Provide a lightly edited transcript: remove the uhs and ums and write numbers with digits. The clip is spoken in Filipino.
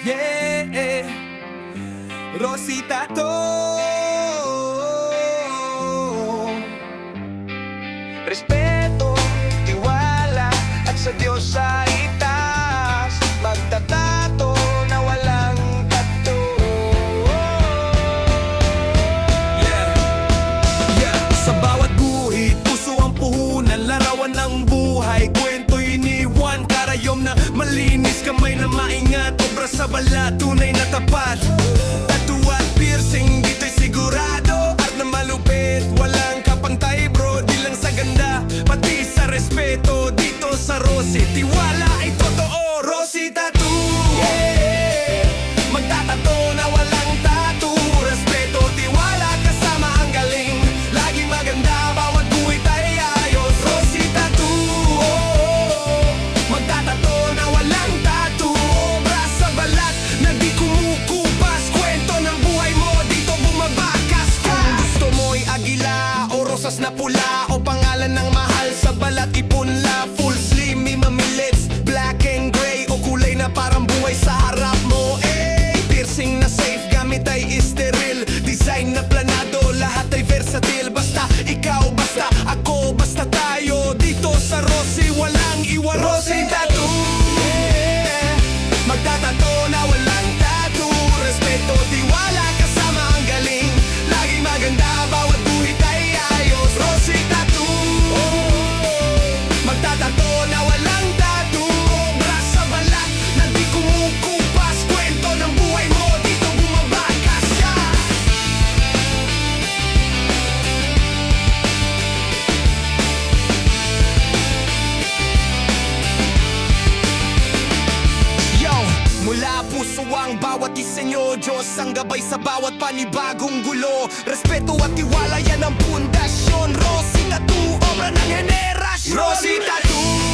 Yeah, Rosita to. Respeto, tiwala at sa Diyos sa itaas, magtatato na walang tato. Yeah, sa bawat guhit, puso ang puhunan, larawan ng buhay, kwento'y iniwan, karayom na malinis, kamay na maingat, obra sa balat, tunay na tapat. Tattoo at piercing, dito'y sigurado, art na malupit, walang kapantay bro, di lang sa ganda, pati sa respeto, dito sa Rosy, tiwala ay totoo, Rosy Tattoo. Yeah, magtatato na walang tattoo, respeto, tiwala, kasama ang galing, laging maganda, bawat guhit ay ayos, Rosy Tattoo. Magtatato na walang tattoo, obra sa balat na di kumukupas, kwento ng buhay mo, dito bumabakas ka. Kung gusto mo'y agila o rosas na pula, o pangalan ng mahal sa balat, ipunla, full slim, mamilits, black and gray, o kulay na parang buhay sa harap mo. Piercing na safe, gamit ay sterile, design na planado, lahat ay versatile. Basta ikaw, basta ako, basta tayo, dito sa Rosy walang iwan. Rosy Tattoo. Yeah, magtatato na walang tattoo, respeto, tiwala, kasama ang galing, laging maganda, bawat guhit ay ayos, Rosy Tattoo. Magtatato na walang tattoo, obra sa balat na di kumukupas, kwento ng buhay mo, dito bumabakas ka. Yo, mula puso ang bawat disenyo, Diyos ang gabay sa bawat panibagong gulo, respeto at tiwala, yan ang pundasyon, Rosy Tattoo, obra ng henerasyon. Rosy Tattoo.